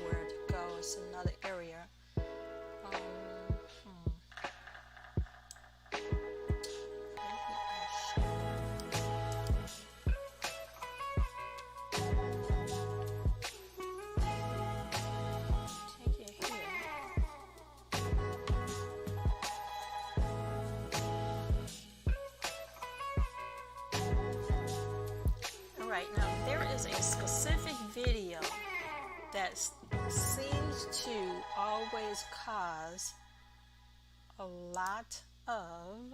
where to go. It's another area. Maybe I should take it here. Alright, now there is a specific video that seems to always cause a lot of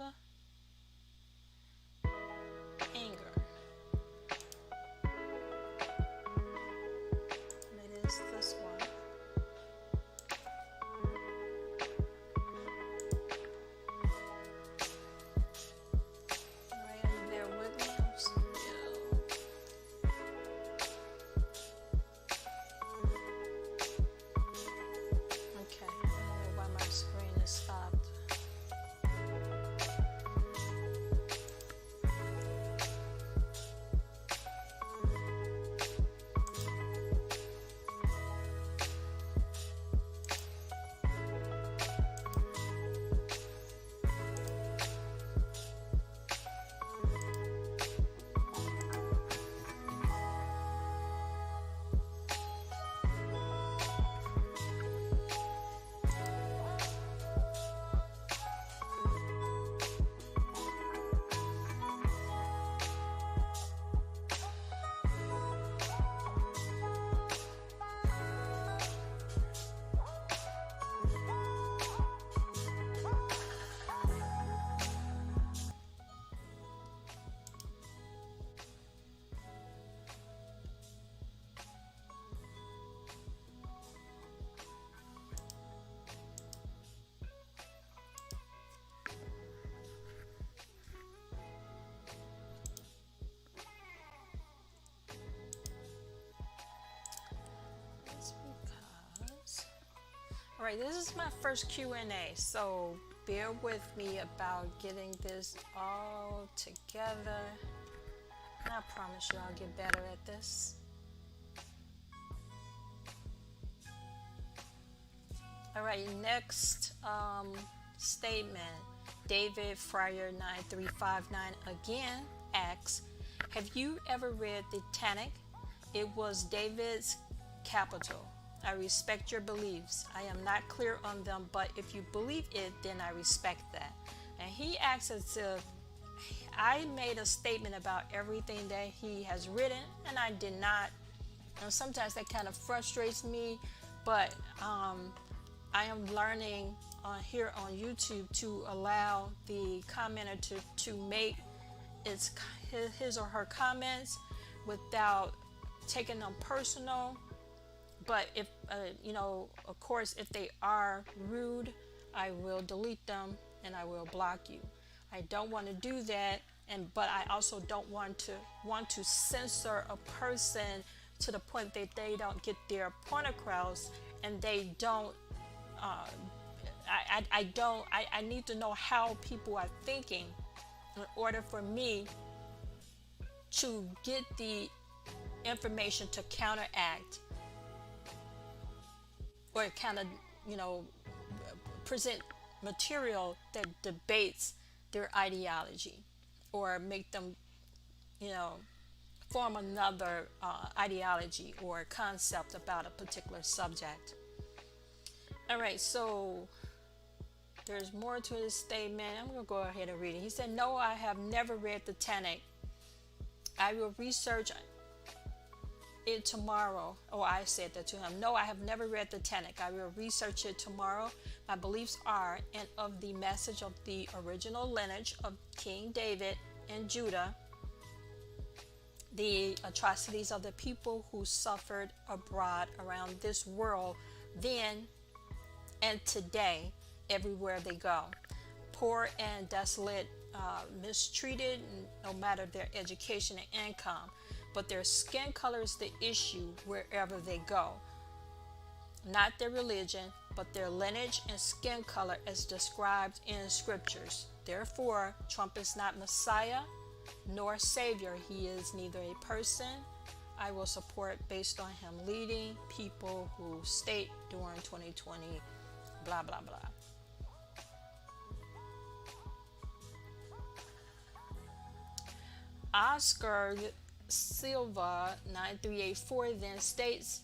anger. And it is this one. Alright, are you there with me? I'm still. Okay, I don't know why my screen is stopped. All right, this is my first Q&A, so bear with me about getting this all together. And I promise you I'll get better at this. All right, next statement. David Fryer 9359 again asks, have you ever read the Titanic? It was David's capital. I respect your beliefs. I am not clear on them, but if you believe it, then I respect that. And he acts as if I made a statement about everything that he has written, and I did not. And sometimes that kind of frustrates me, but I am learning here on YouTube to allow the commenter to make his or her comments without taking them personal. But if, of course, if they are rude, I will delete them and I will block you. I don't want to do that, but I also don't want to censor a person to the point that they don't get their point across, and they don't. I need to know how people are thinking in order for me to get the information to counteract or kind of, present material that debates their ideology or make them, form another ideology or concept about a particular subject. All right, so there's more to his statement. I'm going to go ahead and read it. He said, no, I have never read the Titanic. I will research it tomorrow. Oh, I said that to him. No, I have never read the Titanic. I will research it tomorrow. My beliefs are and of the message of the original lineage of King David and Judah, the atrocities of the people who suffered abroad around this world then and today, everywhere they go. Poor and desolate, mistreated, no matter their education and income. But their skin color is the issue wherever they go. Not their religion, but their lineage and skin color as described in scriptures. Therefore, Trump is not Messiah nor Savior. He is neither a person, I will support based on him leading people who state during 2020, blah, blah, blah. Oscar Silva 9384 then states,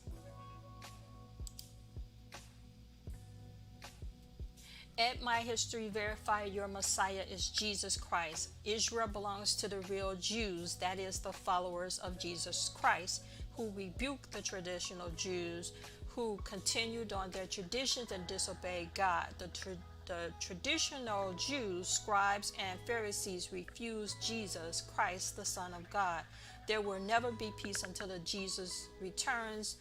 at my history verify your Messiah is Jesus Christ. Israel belongs to the real Jews, that is the followers of Jesus Christ, who rebuked the traditional Jews who continued on their traditions and disobeyed God. The traditional Jews, scribes, and Pharisees refused Jesus Christ, the Son of God. There will never be peace until the Jesus returns.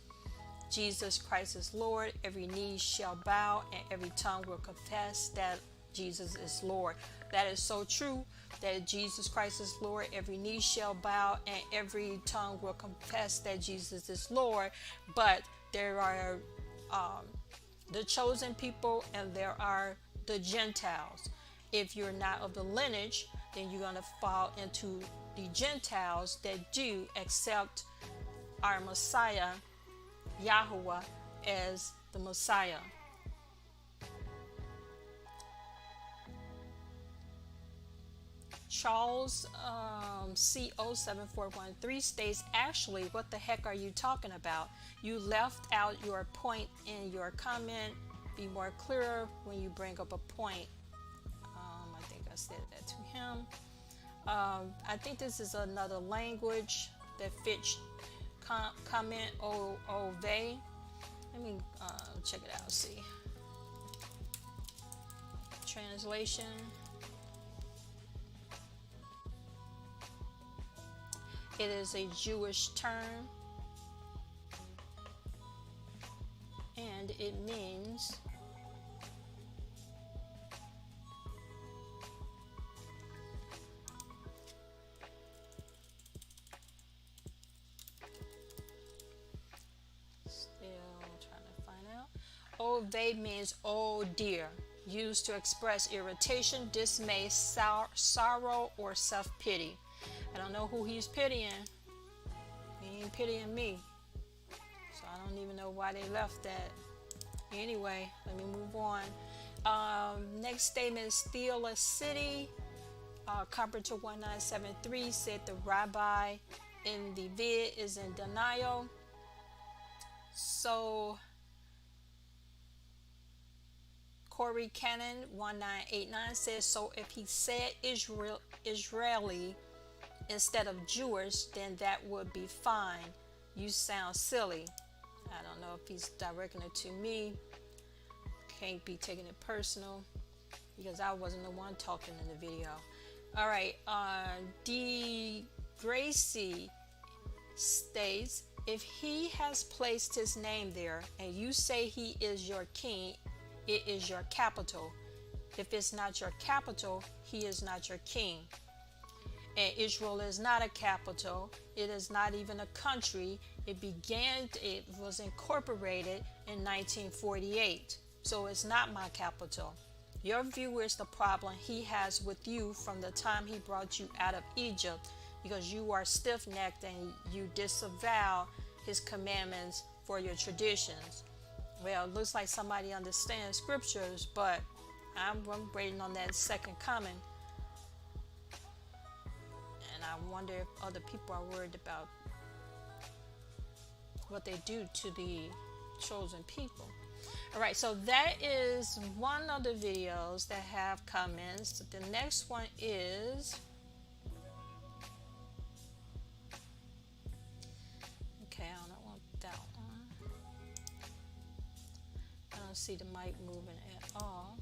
Jesus Christ is Lord. Every knee shall bow and every tongue will confess that Jesus is Lord. That is so true, that Jesus Christ is Lord. Every knee shall bow and every tongue will confess that Jesus is Lord. But there are the chosen people and there are the Gentiles. If you're not of the lineage, then you're going to fall into the Gentiles that do accept our Messiah, Yahweh, as the Messiah. Charles C07413 states, actually, what the heck are you talking about? You left out your point in your comment. Be more clearer when you bring up a point. I think I said that to him. I think this is another language that fits comment Ove. Let me check it out, see. Translation. It is a Jewish term and it means Ove means oh dear, used to express irritation, dismay, sorrow, or self-pity. I don't know who he's pitying. He ain't pitying me. So I don't even know why they left that. Anyway, let me move on. Next statement is Steel a City. Carpenter 1973 said the rabbi in the vid is in denial. So Corey Cannon 1989 says, so if he said Israeli instead of Jewish, then that would be fine. You sound silly. I don't know if he's directing it to me. Can't be taking it personal because I wasn't the one talking in the video. All right, D. Gracie states, if he has placed his name there and you say he is your king, it is your capital. If it's not your capital, he is not your king. And Israel is not a capital. It is not even a country. It was incorporated in 1948. So it's not my capital. Your view is the problem he has with you from the time he brought you out of Egypt, because you are stiff-necked and you disavow his commandments for your traditions. Well, it looks like somebody understands scriptures, but I'm waiting on that second coming. And I wonder if other people are worried about what they do to the chosen people. All right, so that is one of the videos that have comments. The next one is, okay, I don't want that one. I don't see the mic moving at all.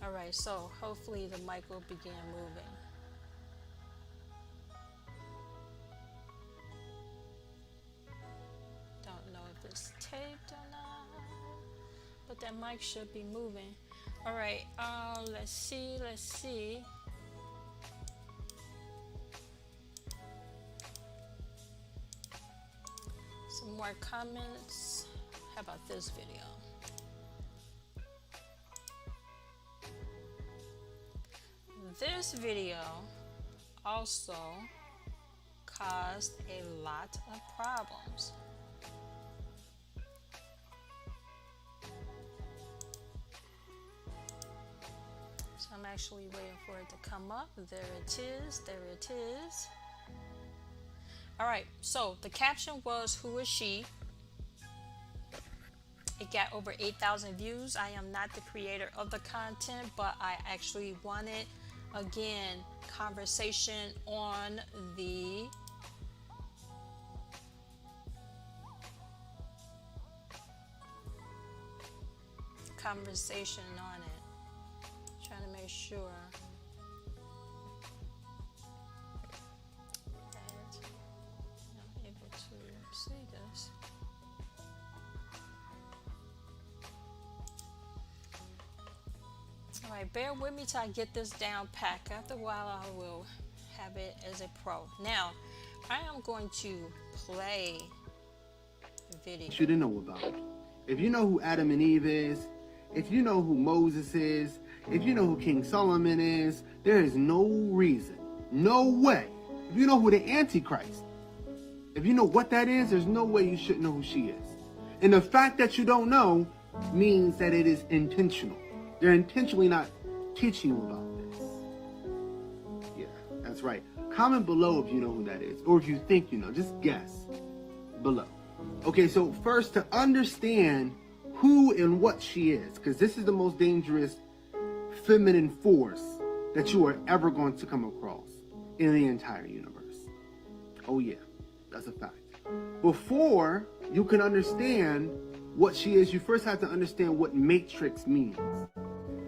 All right, so hopefully the mic will begin moving. Don't know if it's taped or not, but that mic should be moving. All right, let's see. Some more comments. How about this video? This video also caused a lot of problems. So I'm actually waiting for it to come up. There it is. There it is. All right. So the caption was, "Who is she?" It got over 8,000 views. I am not the creator of the content, but I actually wanted, again, conversation on the conversation on it. Trying to make sure that I'm able to see this. All right, bear with me till I get this down pat. After a while, I will have it as a pro. Now, I am going to play the video. You should know about. If you know who Adam and Eve is, if you know who Moses is, if you know who King Solomon is, there is no reason, no way. If you know who the Antichrist, if you know what that is, there's no way you shouldn't know who she is. And the fact that you don't know means that it is intentional. They're intentionally not teaching you about this. Yeah, that's right. Comment below if you know who that is, or if you think you know. Just guess below. Okay, so first, to understand who and what she is, because this is the most dangerous feminine force that you are ever going to come across in the entire universe. Oh yeah, that's a fact. Before you can understand what she is, you first have to understand what matrix means.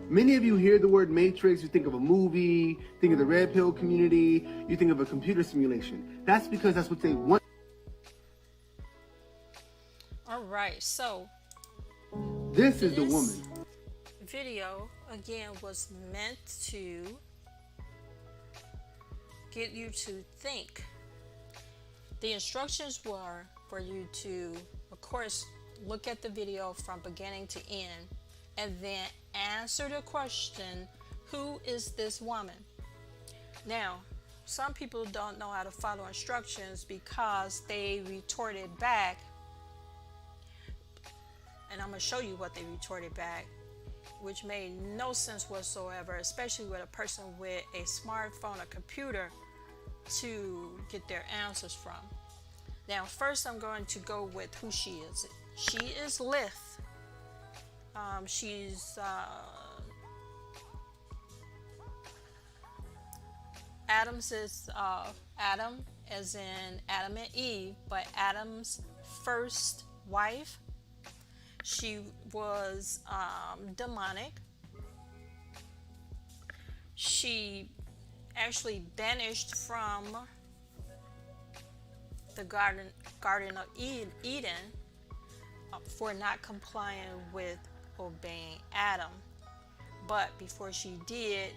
Many of you hear the word matrix, you think of a movie, think of the red pill community, you think of a computer simulation. That's because that's what they want. All right, so This is the woman. Video again was meant to get you to think. The instructions were for you to, of course, look at the video from beginning to end and then answer the question, who is this woman? Now, some people don't know how to follow instructions because they retorted back, and I'm going to show you what they retorted back, which made no sense whatsoever, especially with a person with a smartphone or computer to get their answers from. Now, first I'm going to go with who she is. She is Lith. She's Adam's is Adam as in Adam and Eve, but Adam's first wife. She was demonic. She actually banished from the Garden of Eden for not complying with obeying Adam. But before she did,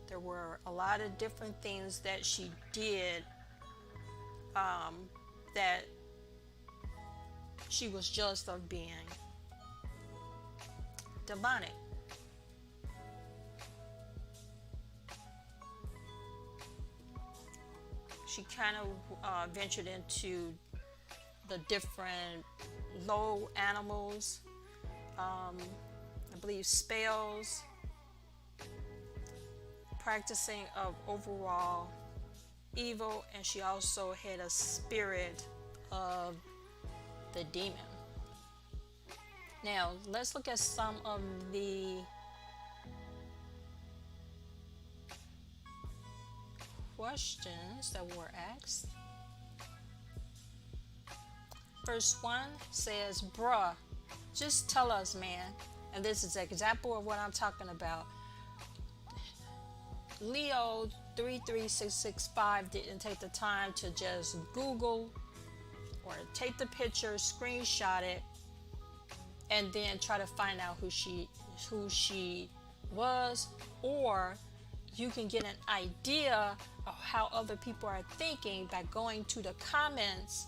there were a lot of different things that she did that she was just of being demonic. She kind of ventured into the different low animals, I believe spells, practicing of overall evil, and she also had a spirit of the demon. Now, let's look at some of the questions that were asked. First one says, bruh, just tell us, man. And this is an example of what I'm talking about. Leo 33665 didn't take the time to just Google or take the picture, screenshot it, and then try to find out who she was. Or you can get an idea of how other people are thinking by going to the comments,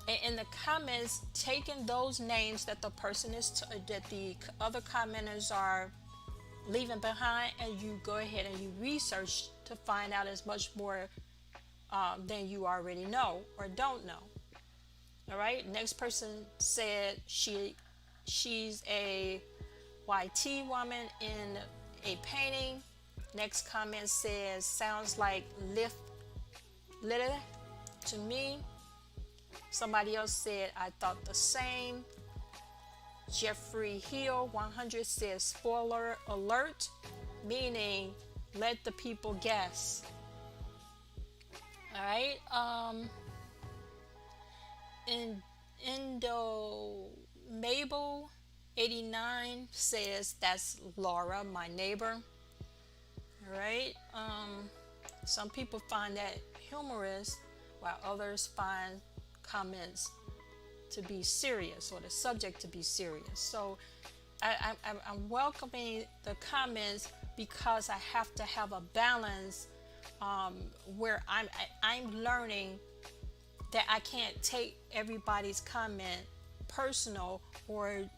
and in the comments taking those names that the person is that the other commenters are leaving behind, and you go ahead and you research to find out as much more than you already know or don't know. All right. Next person said she's a YT woman in a painting. Next comment says sounds like little to me. Somebody else said I thought the same. Jeffrey Hill 100 says spoiler alert, meaning let the people guess. All right. Mabel 89 says that's Laura, my neighbor. All right. Some people find that humorous, while others find comments to be serious or the subject to be serious. So I'm welcoming the comments because I have to have a balance where I'm learning that I can't take everybody's comment personal or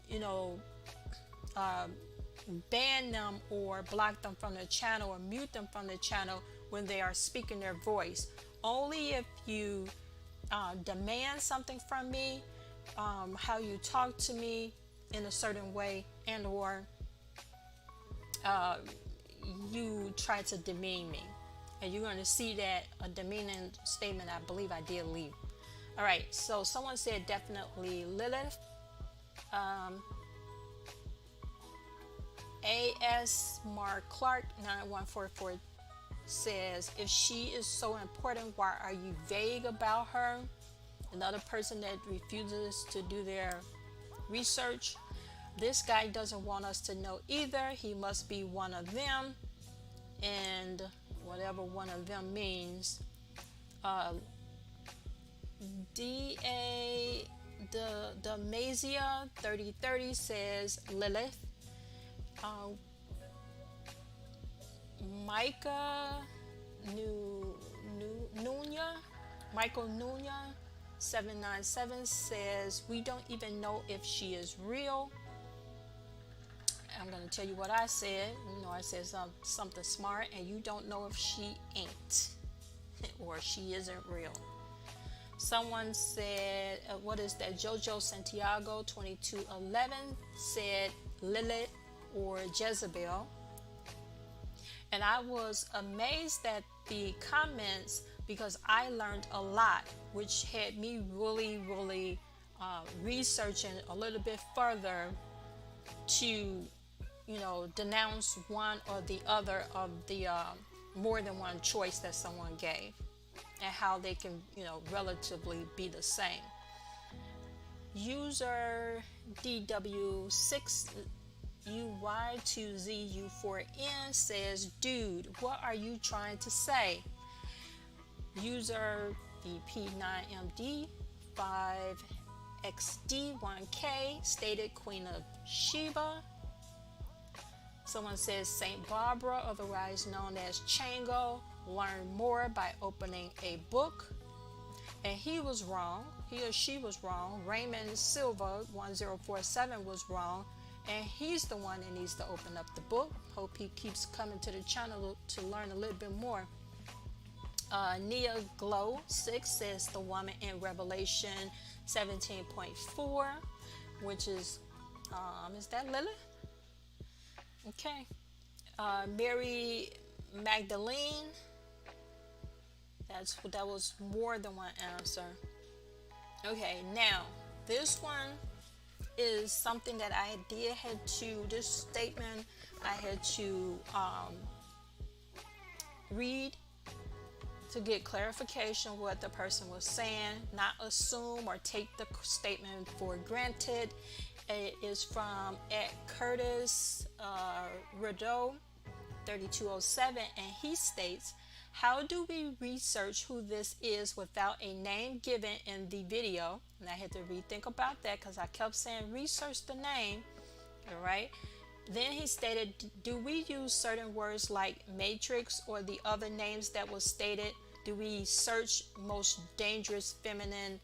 ban them or block them from the channel or mute them from the channel when they are speaking their voice. Only if you demand something from me, how you talk to me in a certain way, and or you try to demean me, and you're going to see that a demeaning statement I believe I did leave. All right, so someone said definitely Lilith. AS Mark Clark 9144 says, if she is so important, why are you vague about her? Another person that refuses to do their research. This guy doesn't want us to know either. He must be one of them, and whatever one of them means. The Mazia 3030 says Lilith. Michael Nunya 797 says we don't even know if she is real. I'm going to tell you what I said. I said something smart, and you don't know if she ain't or she isn't real. Someone said, what is that? Jojo Santiago 2211 said Lilith or Jezebel. And I was amazed at the comments because I learned a lot, which had me really researching a little bit further to denounce one or the other of the more than one choice that someone gave, and how they can relatively be the same. User DW6UY2ZU4N says, dude, what are you trying to say? User BP9MD5XD1K stated Queen of Sheba. Someone says Saint Barbara, otherwise known as Chango, learn more by opening a book. And he was wrong. He or she was wrong. Raymond Silva 1047 was wrong, and he's the one that needs to open up the book. Hope he keeps coming to the channel to learn a little bit more. Nia Glow 6 says the woman in Revelation 17.4, which is that Lilith? Okay. Mary Magdalene, that was more than one answer. Okay, now this one is something that I had to, this statement I had to read to get clarification what the person was saying, not assume or take the statement for granted. It is from Curtis Rideau 3207, and he states, how do we research who this is without a name given in the video? And I had to rethink about that because I kept saying research the name. All right. Then he stated, do we use certain words like matrix or the other names that was stated? Do we search most dangerous feminine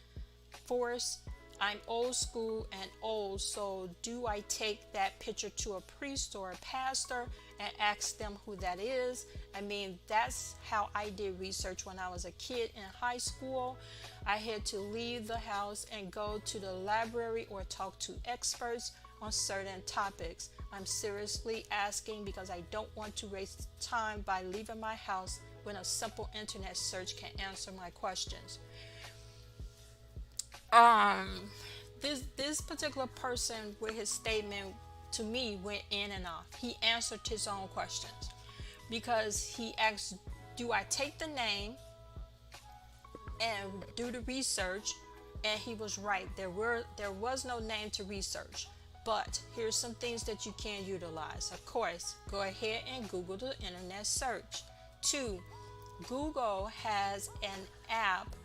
force? I'm old school and old, so do I take that picture to a priest or a pastor and ask them who that is? I mean, that's how I did research when I was a kid in high school. I had to leave the house and go to the library or talk to experts on certain topics. I'm seriously asking because I don't want to waste time by leaving my house when a simple internet search can answer my questions. This particular person with his statement to me went in and off. He answered his own questions because he asked, do I take the name and do the research? And he was right. There was no name to research. But here's some things that you can utilize. Of course, go ahead and Google the internet search. 2, Google has an app.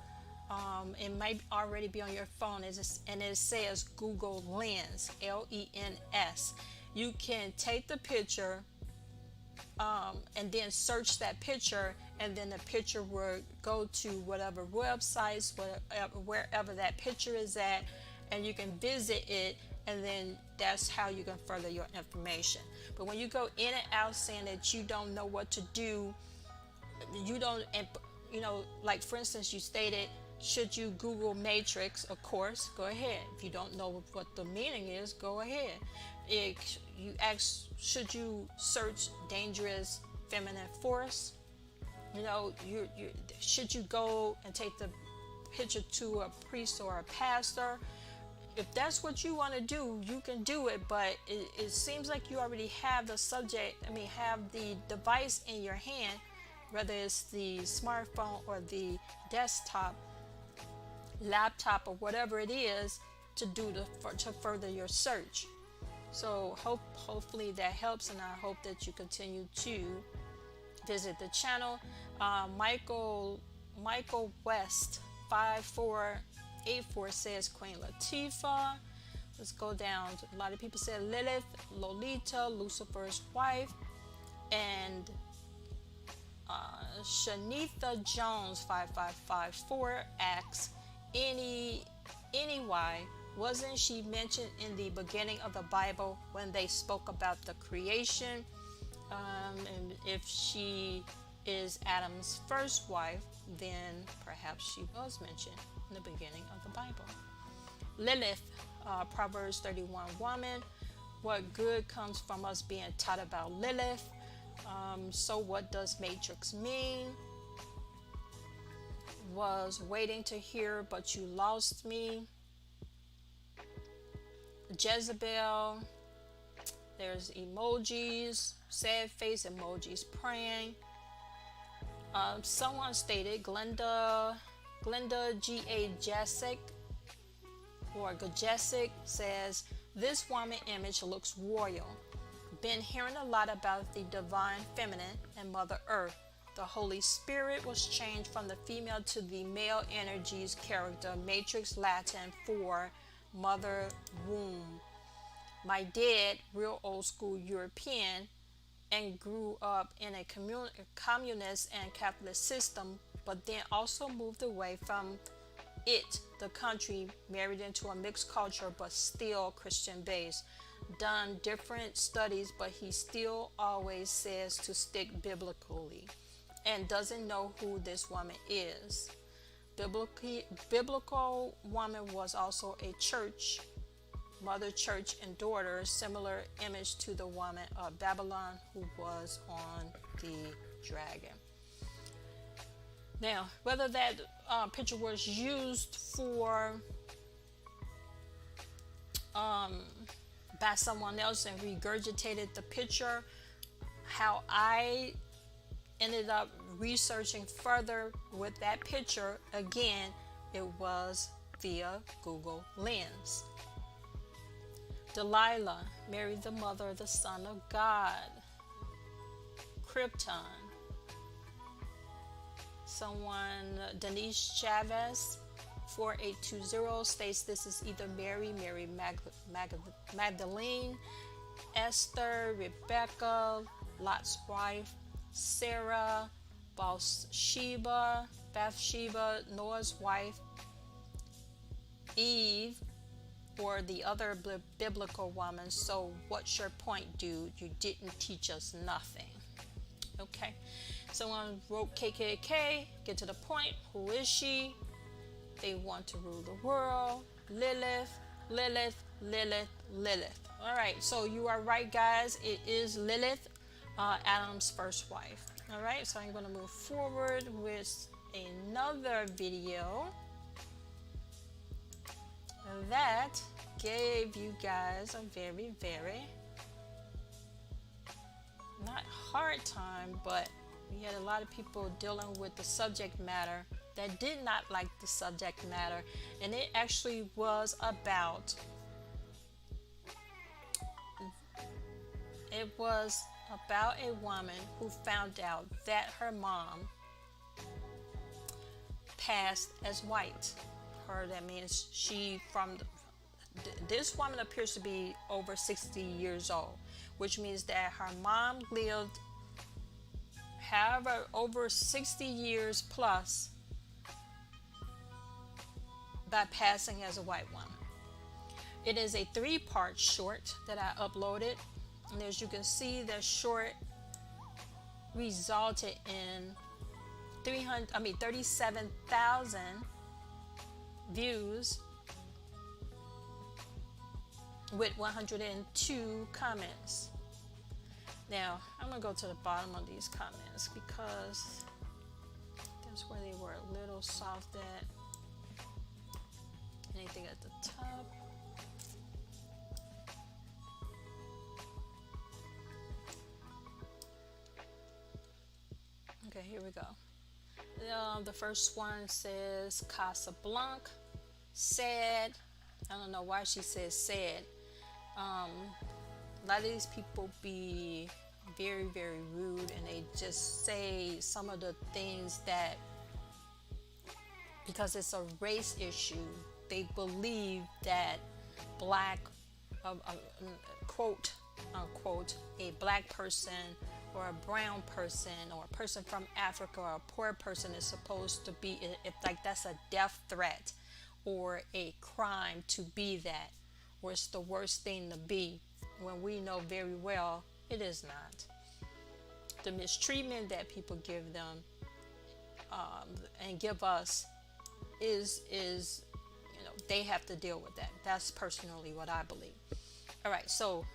It might already be on your phone, and it says Google Lens, Lens. You can take the picture and then search that picture, and then the picture will go to whatever websites, wherever that picture is at, and you can visit it, and then that's how you can further your information. But when you go in and out saying that you don't know what to do, you don't, like for instance, you stated, should you Google matrix? Of course, go ahead. If you don't know what the meaning is, go ahead. You ask, should you search dangerous feminine force? Should you go and take the picture to a priest or a pastor? If that's what you want to do, you can do it, but it seems like you already have the have the device in your hand, whether it's the smartphone or the desktop, laptop, or whatever it is, to further your search. So hopefully that helps, and I hope that you continue to visit the channel. Michael West 5484 says Queen Latifah. Let's go down. A lot of people said Lilith, Lolita, Lucifer's wife, and Shanitha Jones 5554 asks, why wasn't she mentioned in the beginning of the Bible when they spoke about the creation? And if she is Adam's first wife, then perhaps she was mentioned in the beginning of the Bible. Lilith, Proverbs 31 woman, what good comes from us being taught about Lilith? So what does matrix mean? Was waiting to hear, but you lost me. Jezebel, there's emojis, sad face emojis, praying. Someone stated, Glenda G.A. Jessic or Gajesic says, this woman image looks royal. Been hearing a lot about the divine feminine and Mother Earth. The Holy Spirit was changed from the female to the male energies character, matrix Latin for mother womb. My dad, real old school European, and grew up in a communist and Catholic system, but then also moved away from the country, married into a mixed culture, but still Christian based. Done different studies, but he still always says to stick biblically, and doesn't know who this woman is. Biblical woman was also a church, mother church and daughter, similar image to the woman of Babylon who was on the dragon. Now, whether that picture was used for by someone else and regurgitated the picture, how I ended up researching further with that picture, again, it was via Google Lens. Delilah, Mary the mother, the son of God. Krypton. Someone, Denise Chavez 4820 states this is either Mary Magdalene, Esther, Rebecca, Lot's wife, Sarah, Bathsheba, Noah's wife, Eve, or the other biblical woman. So what's your point, dude? You didn't teach us nothing. Okay, someone wrote KKK. Get to the point. Who is she? They want to rule the world. Lilith, Lilith, Lilith, Lilith. All right, so you are right, guys. It is Lilith, Adam's first wife. All right, so I'm going to move forward with another video that gave you guys a very, very not hard time, but we had a lot of people dealing with the subject matter that did not like the subject matter, and it actually was about a woman who found out that her mom passed as white. That means this woman appears to be over 60 years old, which means that her mom lived however over 60 years plus by passing as a white woman. It is a 3-part short that I uploaded, and as you can see, the short resulted in 37,000 views with 102 comments. Now I'm gonna go to the bottom of these comments because that's where they were a little soft at. Anything at the top? Okay, here we go. The first one says Casablanca said. I don't know why she says said. A lot of these people be very, very rude, and they just say some of the things that, because it's a race issue, they believe that black, quote unquote, a black person or a brown person or a person from Africa or a poor person is supposed to be, if like that's a death threat or a crime to be that, or it's the worst thing to be, when we know very well it is not. The mistreatment that people give them and give us is they have to deal with that. That's personally what I believe. All right, so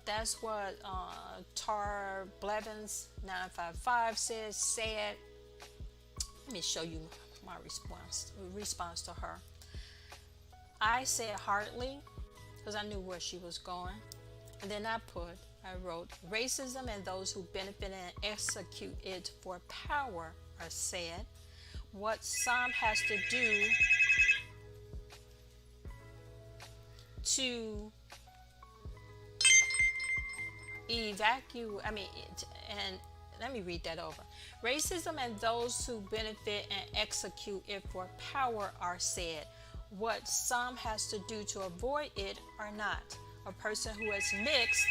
that's what Tar Blevins 955 said. Let me show you my response to her. I said hardly, because I knew where she was going, and then I wrote, racism and those who benefit and execute it for power are said. What some has to do to and let me read that over. Racism and those who benefit and execute it for power are said. What some has to do to avoid it are not. A person who is mixed.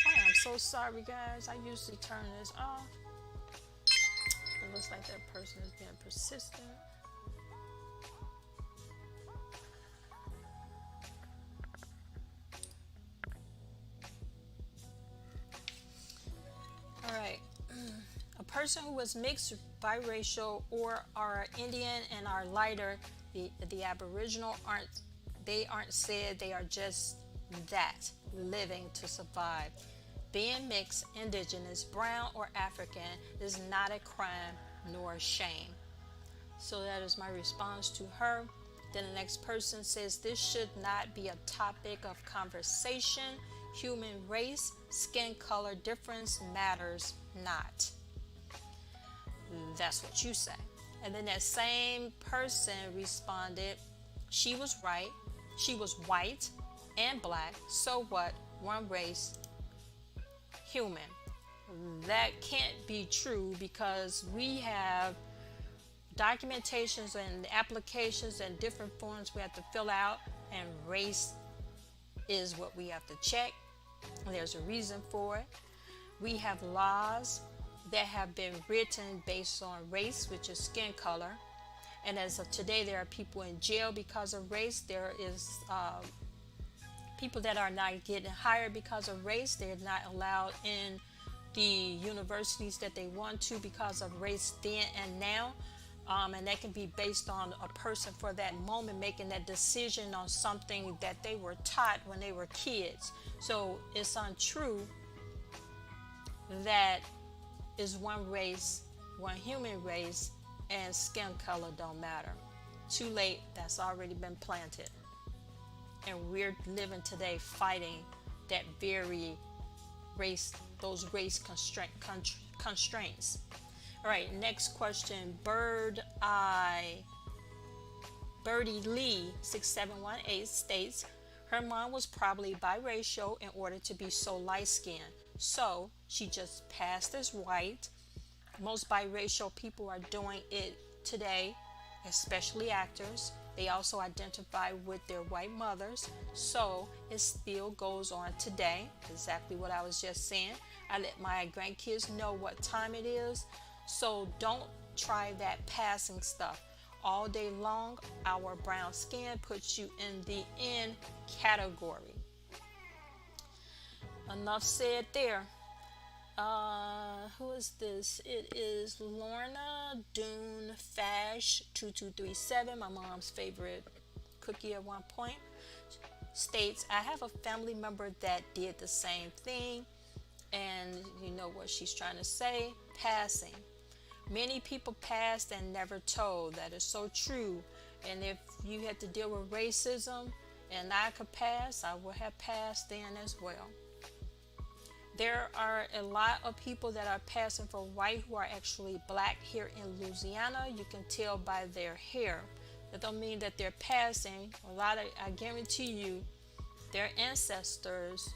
Oh, I'm so sorry, guys. I usually turn this off. It looks like that person is being persistent. All right. A person who is mixed, biracial, or are Indian and are lighter, the Aboriginal aren't said. They are just that, living to survive. Being mixed, indigenous, brown, or African is not a crime nor a shame. So that is my response to her. Then the next person says, this should not be a topic of conversation. Human race, skin color difference matters not. That's what you say. And then that same person responded, she was right. She was white and black. So what? One race, human. That can't be true, because we have documentations and applications and different forms we have to fill out, and race is what we have to check. There's a reason for it. We have laws that have been written based on race, which is skin color. And as of today, there are people in jail because of race. There is people that are not getting hired because of race. They're not allowed in the universities that they want to because of race then and now. And that can be based on a person for that moment making that decision on something that they were taught when they were kids. So it's untrue that is one race, one human race, and skin color don't matter. Too late, that's already been planted. And we're living today fighting that very race, those race constraints. All right, next question. Birdie Lee 6718 states her mom was probably biracial in order to be so light-skinned, so she just passed as white. Most biracial people are doing it today, especially actors. They also identify with their white mothers, so it still goes on today. Exactly what I was just saying. I let my grandkids know what time it is, so don't try that passing stuff. All day long, our brown skin puts you in the N category. Enough said there. Who is this? It is Lorna Dune Fash 2237, my mom's favorite cookie at one point. States, I have a family member that did the same thing, and you know what she's trying to say? Passing. Many people passed and never told. That is so true. And if you had to deal with racism and I could pass, I would have passed then as well. There are a lot of people that are passing for white who are actually black here in Louisiana. You can tell by their hair. That don't mean that they're passing. I guarantee you, their ancestors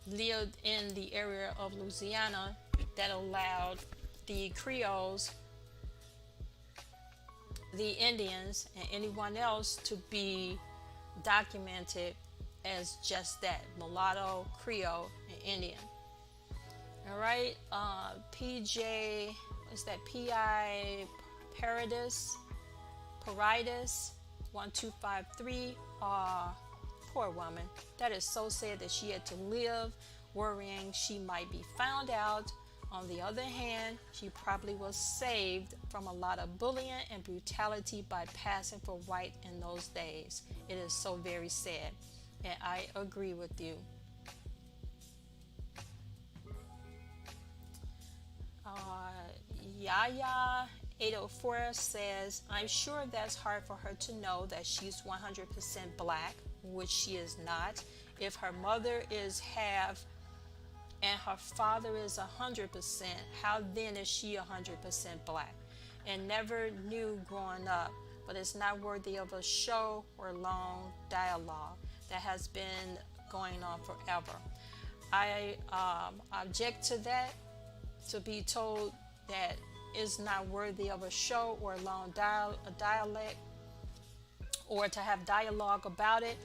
lived in the area of Louisiana that allowed the Creoles, the Indians, and anyone else to be documented as just that, mulatto, Creole, and Indian. All right, PJ, what's that? PI Paradis 1253. Poor woman. That is so sad that she had to live worrying she might be found out. On the other hand, she probably was saved from a lot of bullying and brutality by passing for white in those days. It is so very sad, and I agree with you. Yaya 804 says, I'm sure that's hard for her to know that she's 100% black, which she is not. If her mother is half and her father is 100%, how then is she 100% black? And never knew growing up, but it's not worthy of a show or long dialogue that has been going on forever. I object to that, to be told that is not worthy of a show or a long dialect, or to have dialogue about it.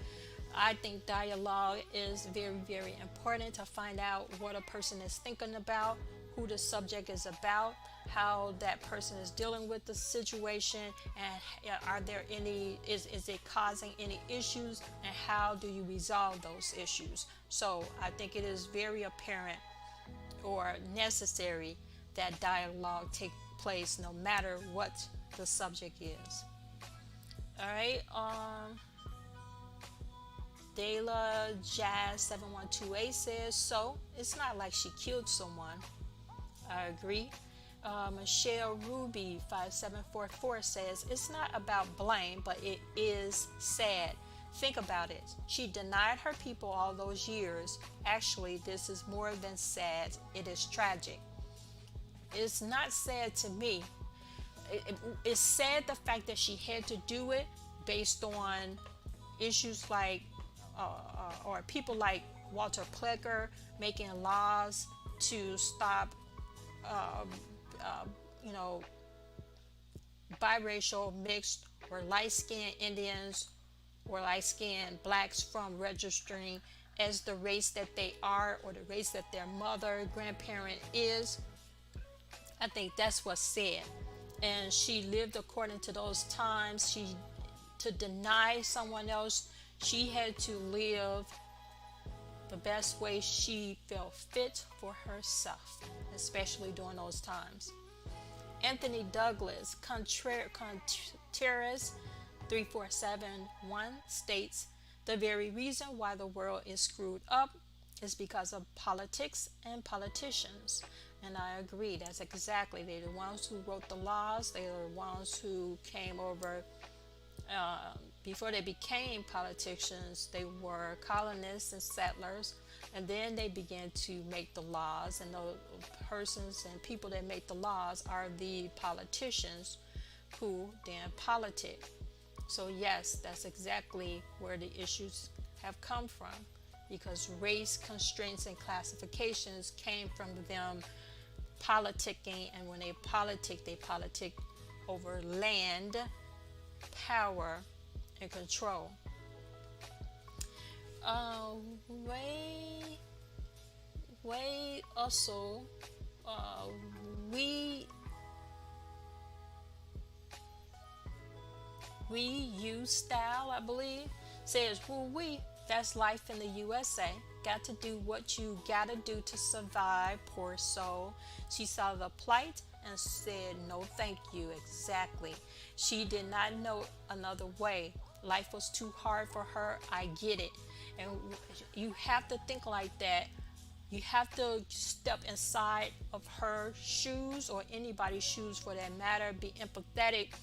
I think dialogue is very, very important to find out what a person is thinking about, who the subject is about, how that person is dealing with the situation, and are there any, is it causing any issues, and how do you resolve those issues. So I think it is very apparent or necessary that dialogue take place no matter what the subject is. All right, Dela Jazz 7128 says, so it's not like she killed someone. I agree. Michelle Ruby 5744 says, it's not about blame, but it is sad. Think about it. She denied her people all those years. Actually, this is more than sad. It is tragic. It's not sad to me. It's sad the fact that she had to do it based on issues like or people like Walter Plecker making laws to stop biracial, mixed, or light-skinned Indians or light-skinned blacks from registering as the race that they are or the race that their mother, grandparent is. I think that's what's sad. and she lived according to those times. She to deny someone else, she had to live the best way she felt fit for herself, especially during those times. Anthony Douglas Contreras 3471 states, the very reason why the world is screwed up is because of politics and politicians. And I agree, that's exactly, they're the ones who wrote the laws, they're the ones who came over. Before they became politicians, they were colonists and settlers, and then they began to make the laws, and the persons and people that make the laws are the politicians who then politic. So yes, that's exactly where the issues have come from, because race constraints and classifications came from them politicking, and when they politic over land, power, and control. Way also, we use style, I believe, says, well, that's life in the USA. Got to do what you gotta do to survive, poor soul. She saw the plight and said, no thank you. Exactly. She did not know another way. Life was too hard for her. I get it. And you have to think like that. You have to step inside of her shoes, or anybody's shoes for that matter. Be empathetic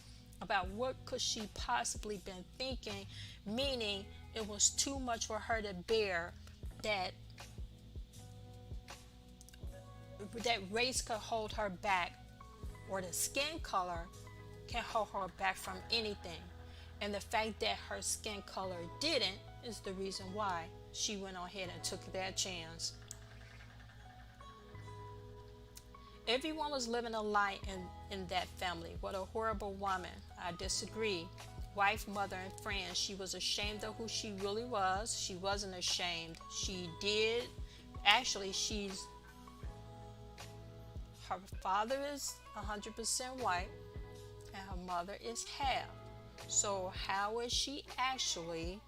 about what could she possibly been thinking, meaning it was too much for her to bear, that race could hold her back, or the skin color can hold her back from anything. And the fact that her skin color didn't is the reason why she went ahead and took that chance. Everyone was living a lie in that family. What a horrible woman. I disagree. Wife, mother, and friend. She was ashamed of who she really was. She wasn't ashamed. She did. Actually, her father is 100% white, and her mother is half. So how is she actually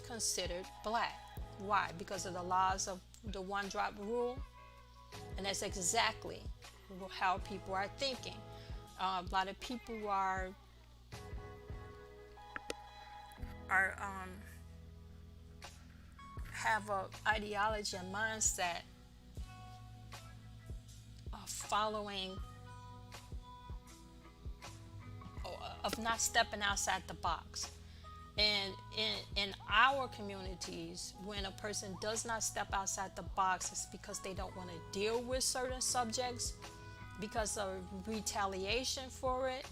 considered black? Why? Because of the laws of the one drop rule? And that's exactly how people are thinking. A lot of people have a ideology and mindset of following, of not stepping outside the box. And in our communities, when a person does not step outside the box, it's because they don't want to deal with certain subjects, because of retaliation for it,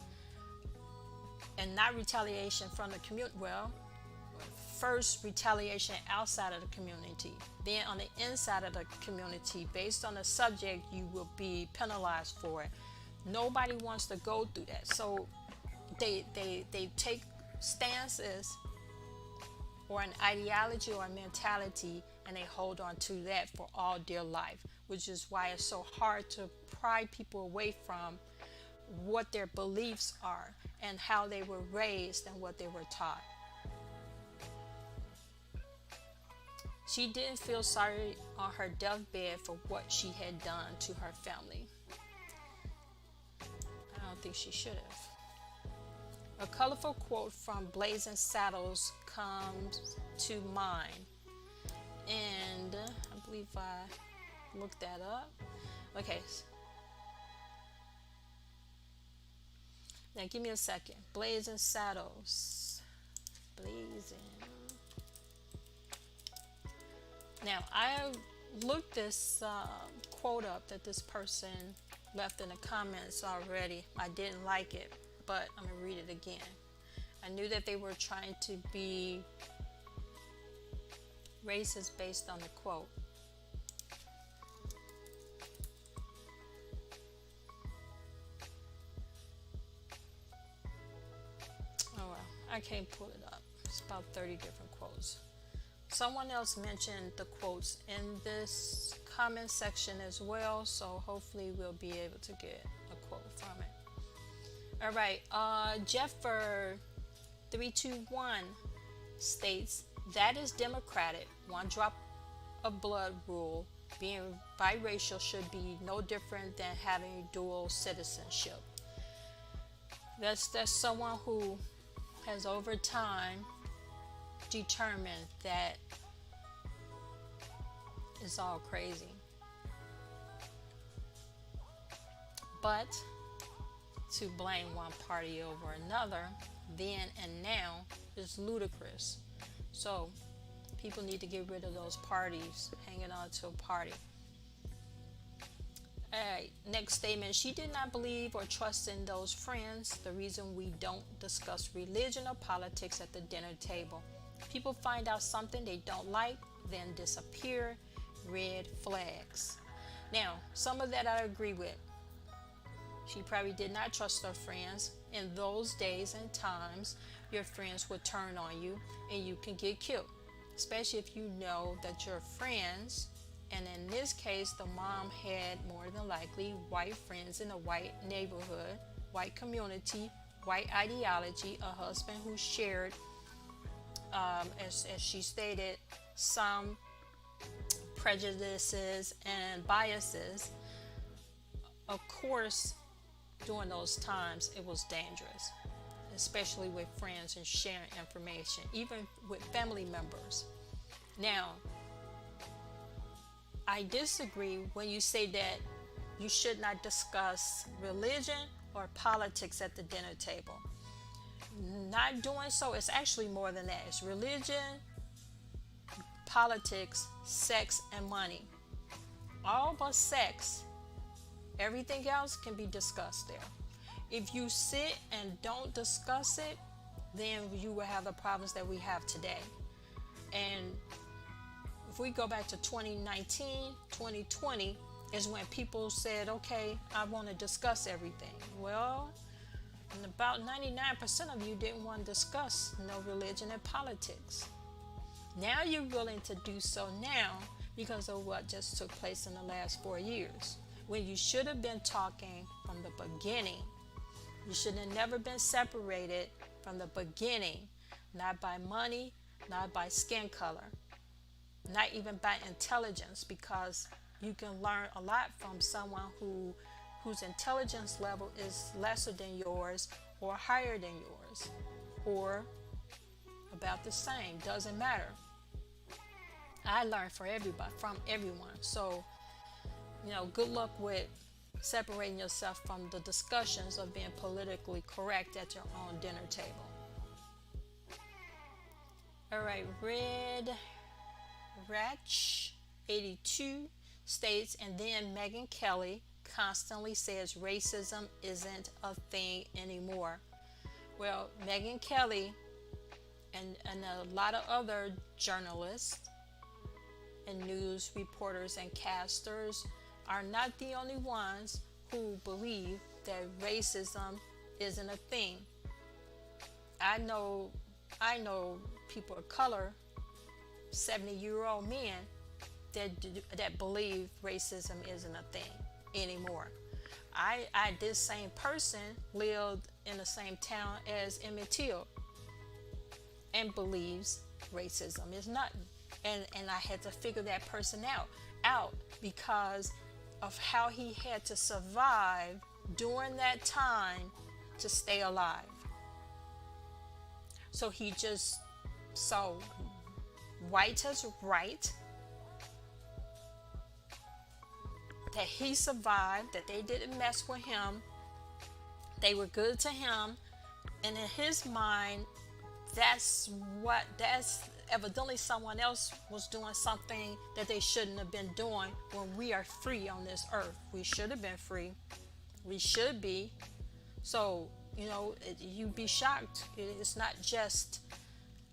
and not retaliation from the community. Well, first retaliation outside of the community, then on the inside of the community, based on the subject, you will be penalized for it. Nobody wants to go through that, so they take stances or an ideology or a mentality, and they hold on to that for all their life, which is why it's so hard to pry people away from what their beliefs are and how they were raised and what they were taught. She didn't feel sorry on her deathbed for what she had done to her family. I don't think she should have. A colorful quote from Blazing Saddles comes to mind, and I believe I looked that up. Okay. Now give me a second. Blazing Saddles. Blazing. Now I looked this quote up that this person left in the comments already. I didn't like it, but I'm gonna read it again. I knew that they were trying to be racist based on the quote. Oh well, I can't pull it up. It's about 30 different quotes. Someone else mentioned the quotes in this comment section as well, so hopefully we'll be able to get a quote from it. All right. Jeffer 321 states that is democratic. One drop of blood rule. Being biracial should be no different than having dual citizenship. That's someone who has over time determined that it's all crazy. But to blame one party over another, then and now, is ludicrous. So people need to get rid of those parties hanging on to a party. Alright, next statement. She did not believe or trust in those friends. The reason we don't discuss religion or politics at the dinner table. People find out something they don't like, then disappear. Red flags. Now, some of that I agree with. She probably did not trust her friends. In those days and times, your friends would turn on you and you can get killed. Especially if you know that your friends, and in this case, the mom had more than likely white friends in a white neighborhood, white community, white ideology, a husband who shared, as she stated, some prejudices and biases. Of course, during those times, it was dangerous, especially with friends and sharing information, even with family members. Now, I disagree when you say that you should not discuss religion or politics at the dinner table. Not doing so is actually more than that. It's religion, politics, sex, and money. All but sex. Everything else can be discussed there. If you sit and don't discuss it, then you will have the problems that we have today. And if we go back to 2019, 2020 is when people said, okay, I want to discuss everything. Well, and about 99% of you didn't want to discuss no religion and politics. Now you're willing to do so now because of what just took place in the last 4 years, when you should have been talking from the beginning. You should have never been separated from the beginning, not by money, not by skin color, not even by intelligence, because you can learn a lot from someone whose intelligence level is lesser than yours or higher than yours or about the same. Doesn't matter. I learn from everyone. So, good luck with separating yourself from the discussions of being politically correct at your own dinner table. All right, Red Ratch 82 states, and then Megyn Kelly constantly says racism isn't a thing anymore. Well, Megyn Kelly and a lot of other journalists and news reporters and casters are not the only ones who believe that racism isn't a thing. I know people of color, 70-year-old men that believe racism isn't a thing anymore. This same person lived in the same town as Emmett Till and believes racism is nothing. And I had to figure that person out because of how he had to survive during that time to stay alive. So he just saw white as right, that he survived, that they didn't mess with him, they were good to him, and in his mind, that's evidently someone else was doing something that they shouldn't have been doing when we are free on this earth. We should have been free. We should be. So, you'd be shocked. It's not just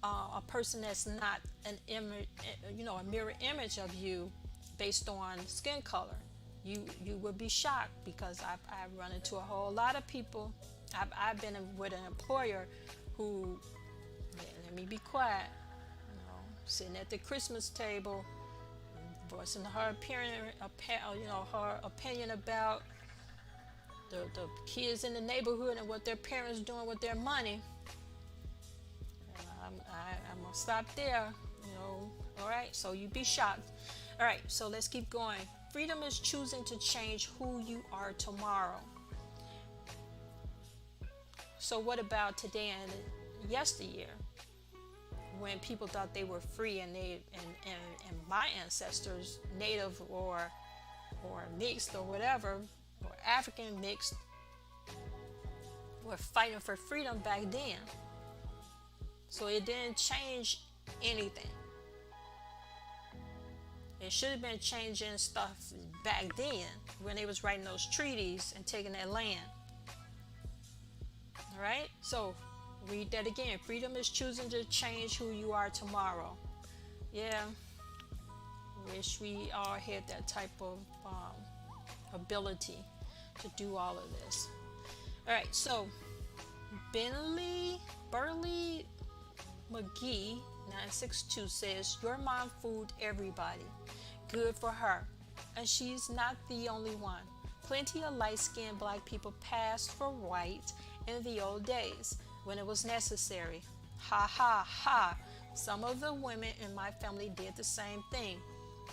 a person that's not an image, a mirror image of you based on skin color. You would be shocked because I've run into a whole lot of people. I've been with an employer who, let me be quiet, sitting at the Christmas table, voicing her opinion about the kids in the neighborhood and what their parents doing with their money. And I'm gonna stop there, you know. All right, so you be shocked. All right, so let's keep going. Freedom is choosing to change who you are tomorrow. So what about today and yesteryear, when people thought they were free, and and my ancestors, native or mixed or whatever, or African mixed, were fighting for freedom back then. So it didn't change anything. It should have been changing stuff back then when they was writing those treaties and taking that land. All right, so read that again. Freedom is choosing to change who you are tomorrow. Yeah, wish we all had that type of ability to do all of this. All right, so Burley McGee 962 says, your mom fooled everybody. Good for her. And she's not the only one. Plenty of light-skinned black people passed for white in the old days when it was necessary. Ha ha ha. Some of the women in my family did the same thing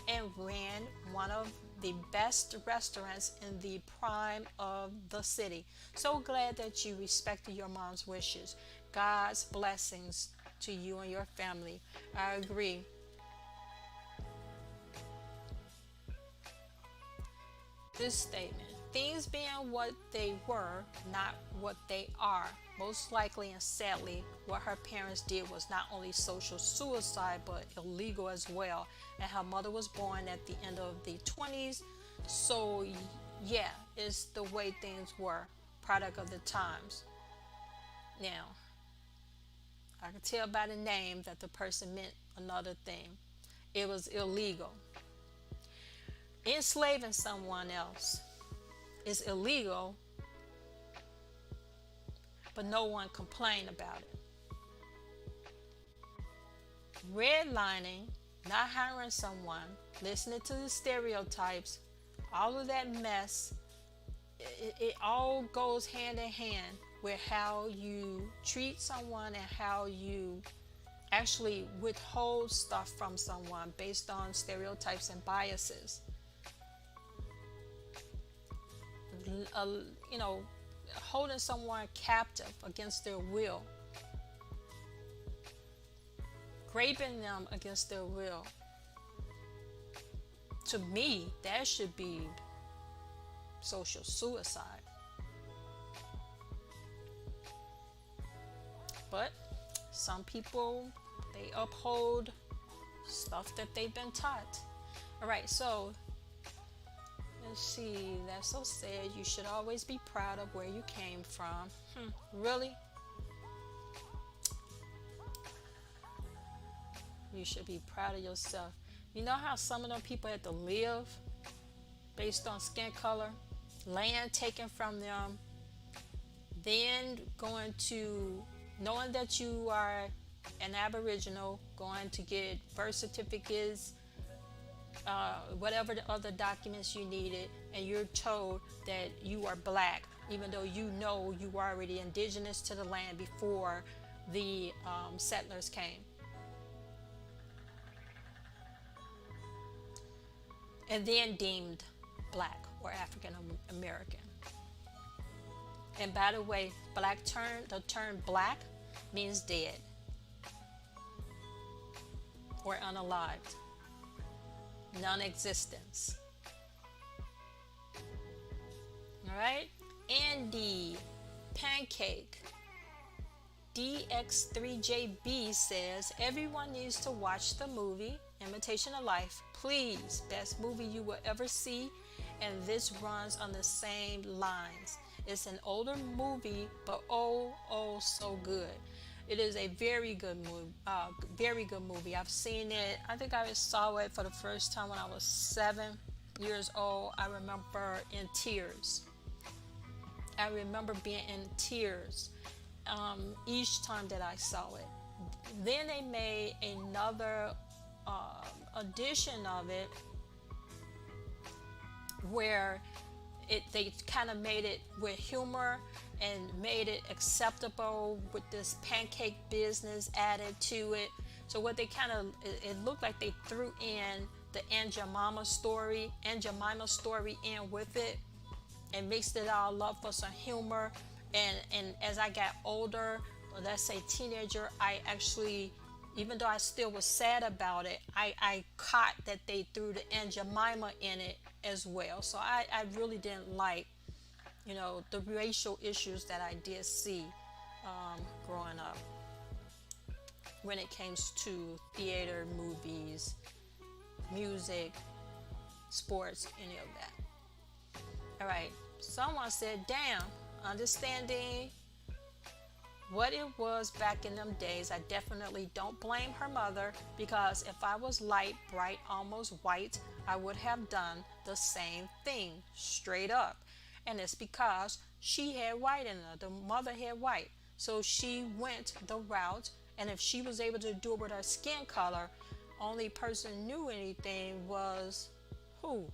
and ran one of the best restaurants in the prime of the city. So glad that you respected your mom's wishes. God's blessings to you and your family. I agree. This statement: things being what they were, not what they are. Most likely and sadly, what her parents did was not only social suicide but illegal as well. And her mother was born at the end of the 20s. So yeah, it's the way things were, product of the times. Now, I could tell by the name that the person meant another thing. It was illegal. Enslaving someone else is illegal, but no one complained about it. Redlining, not hiring someone, listening to the stereotypes, all of that mess, it all goes hand in hand with how you treat someone and how you actually withhold stuff from someone based on stereotypes and biases. You know, holding someone captive against their will, raping them against their will. To me, that should be social suicide. But some people, they uphold stuff that they've been taught. All right, so let's see. That's so sad. You should always be proud of where you came from. Really? You should be proud of yourself. You know how some of them people had to live based on skin color, land taken from them, then going to, knowing that you are an Aboriginal, going to get birth certificates, whatever the other documents you needed, and you're told that you are black, even though you know you were already indigenous to the land before the settlers came. And then deemed black or African American. And by the way, the term black means dead or unalived, non-existence. All right, Andy Pancake DX3JB says, everyone needs to watch the movie Imitation of Life. Please, best movie you will ever see, and this runs on the same lines. It's an older movie, but oh so good. It is a very good movie. I've seen it. I think I saw it for the first time when I was 7 years old. I remember in tears. I remember being in tears each time that I saw it. Then they made another edition of it where they kind of made it with humor and made it acceptable with this pancake business added to it. So what they kind of, it looked like they threw in the Aunt Jemima story in with it and mixed it all up for some humor. And as I got older, let's say teenager, I actually, even though I still was sad about it, I caught that they threw the Aunt Jemima in it as well. So I really didn't like, you know, the racial issues that I did see growing up when it came to theater, movies, music, sports, any of that. All right, someone said, damn, understanding what it was back in them days, I definitely don't blame her mother, because if I was light, bright, almost white, I would have done the same thing, straight up. And it's because she had white in her, the mother had white. So she went the route, and if she was able to do it with her skin color, only person knew anything was who?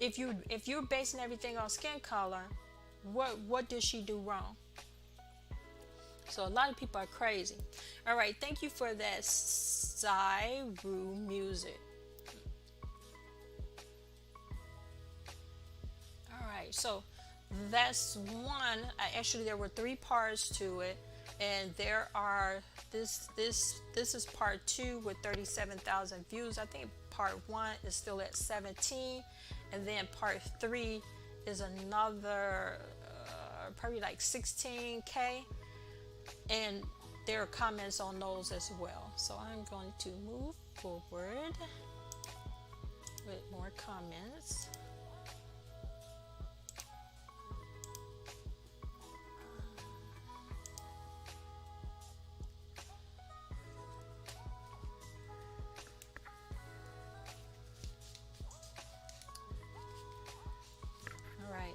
If you're basing everything on skin color, what did she do wrong? So a lot of people are crazy. All right, thank you for that, Cyru Music. All right, so that's one. Actually, there were 3 parts to it, and there are this is part 2 with 37,000 views. I think part 1 is still at 17, and then part 3 is another probably like 16K. And there are comments on those as well. So I'm going to move forward with more comments. All right.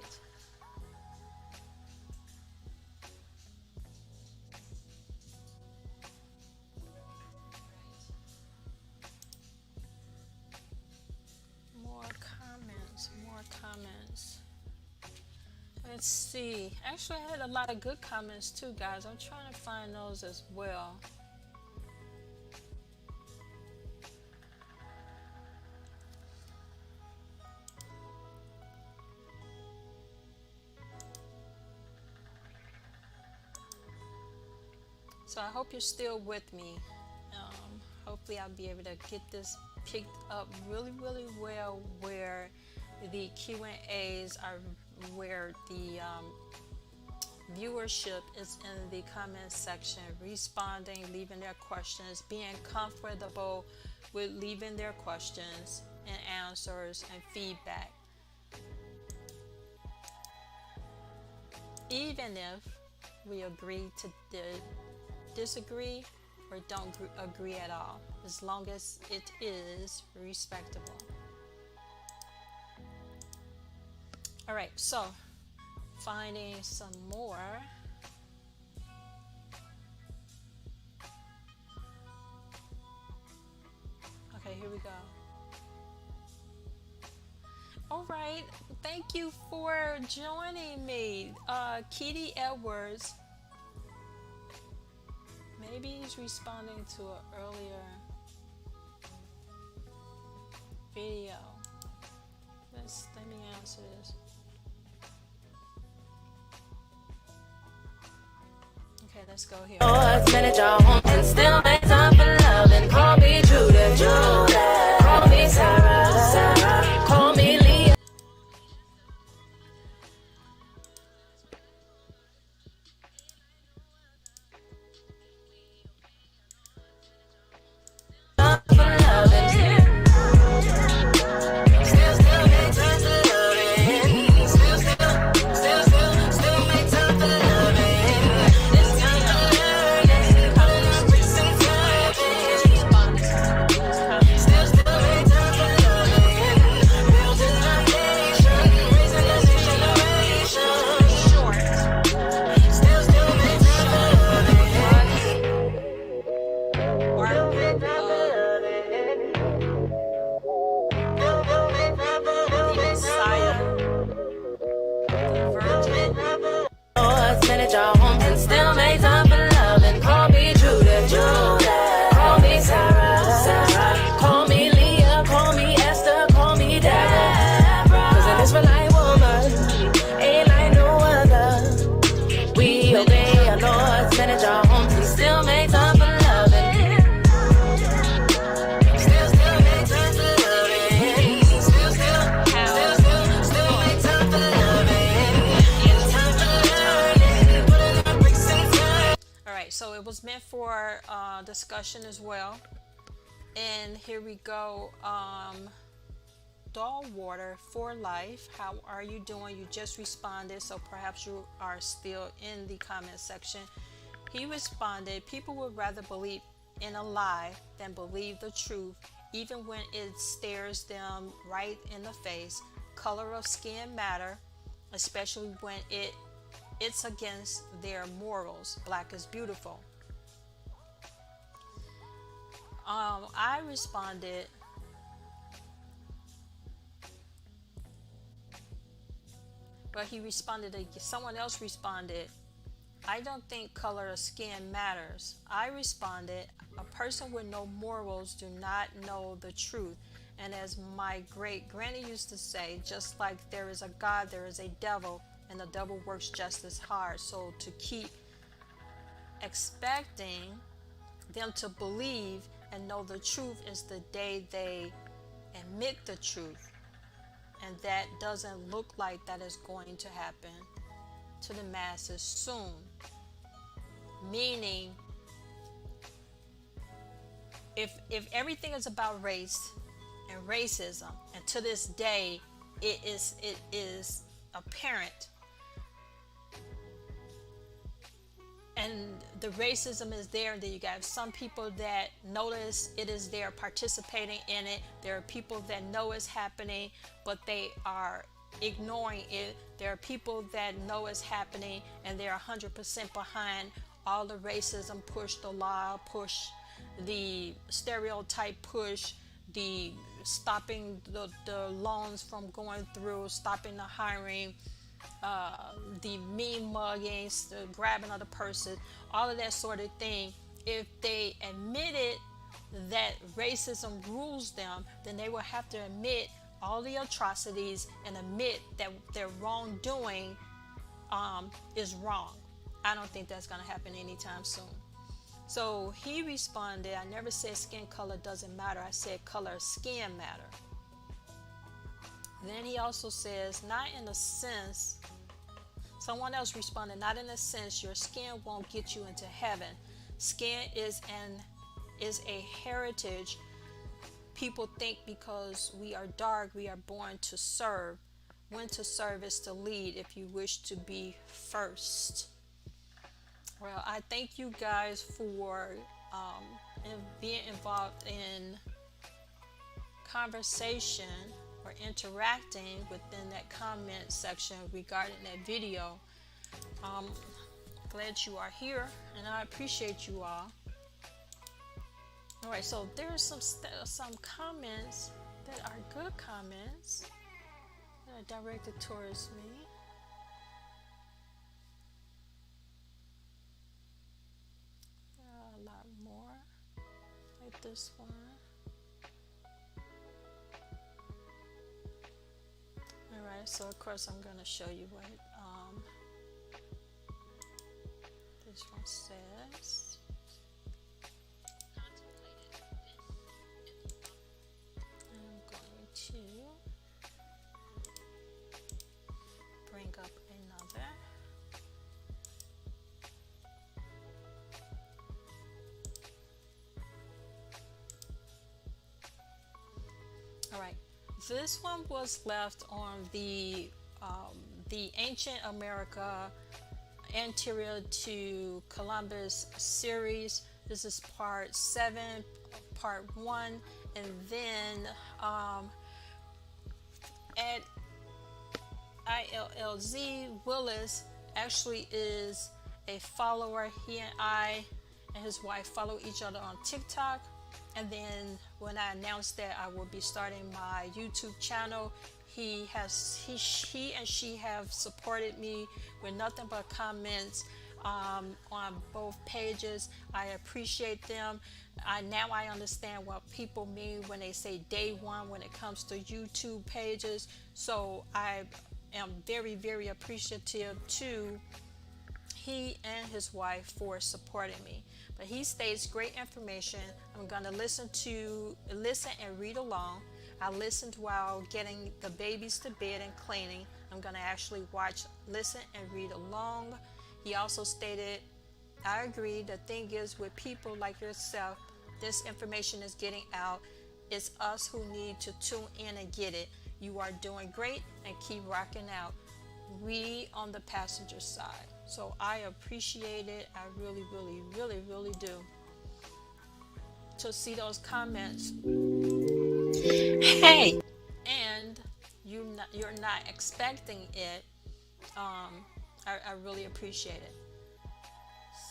Comments. Let's see. Actually, I had a lot of good comments too, guys. I'm trying to find those as well. So I hope you're still with me. Hopefully I'll be able to get this picked up really, really well, where the Q&As are, where the viewership is in the comment section, responding, leaving their questions, being comfortable with leaving their questions and answers and feedback. Even if we agree to disagree or don't agree at all, as long as it is respectable. All right, so finding some more. Okay, here we go. All right, thank you for joining me, Kitty Edwards. Maybe he's responding to an earlier video. Let me answer this. Okay, let's go here. And still make time for love, and call me Judith, call me Sarah, call me Leah. for discussion as well. And here we go. Doll Water for Life, how are you doing? You just responded, so perhaps you are still in the comment section. He responded, people would rather believe in a lie than believe the truth, even when it stares them right in the face. Color of skin matter, especially when it's against their morals. Black is beautiful. I responded, but he responded, someone else responded, I don't think color of skin matters. I responded, a person with no morals do not know the truth. And as my great granny used to say, just like there is a God, there is a devil, and the devil works just as hard. So to keep expecting them to believe and know the truth is the day they admit the truth. And that doesn't look like that is going to happen to the masses soon. Meaning, if everything is about race and racism, and to this day it is apparent, and the racism is there, and then you got some people that notice it is there, participating in it. There are people that know it's happening, but they are ignoring it. There are people that know it's happening, and they're 100% behind all the racism push, the law push, the stereotype push, the stopping the loans from going through, stopping the hiring, the mean muggings, the grabbing of the person, all of that sort of thing. If they admitted that racism rules them, then they will have to admit all the atrocities and admit that their wrongdoing is wrong. I don't think that's going to happen anytime soon. So he responded, I never said skin color doesn't matter. I said color of skin matter. Then he also says, not in a sense, someone else responded, not in a sense your skin won't get you into heaven. Skin is a heritage. People think because we are dark, we are born to serve. When to serve is to lead if you wish to be first. Well, I thank you guys for being involved in conversation or interacting within that comment section regarding that video. Glad you are here, and I appreciate you all. All right, so there are some comments that are good comments that are directed towards me. A lot more, like this one. All right, so of course I'm going to show you what this one says. I'm going to bring up another. All right, this one was left on the Ancient America Anterior to Columbus series. This is part 7, part 1, and then at ILLZ Willis actually is a follower. He and I and his wife follow each other on TikTok. And then when I announced that I will be starting my YouTube channel, he and she have supported me with nothing but comments on both pages. I appreciate them. Now I understand what people mean when they say day one when it comes to YouTube pages. So I am very, very appreciative to he and his wife for supporting me. But he states great information. I'm going to listen and read along. I listened while getting the babies to bed and cleaning. I'm going to actually listen and read along. He also stated I agree. The thing is, with people like yourself, this information is getting out. It's us who need to tune in and get it. You are doing great and keep rocking out. We on the passenger side. So I appreciate it. I really, really, really, really do. To see those comments. Hey, and you're not expecting it. I really appreciate it.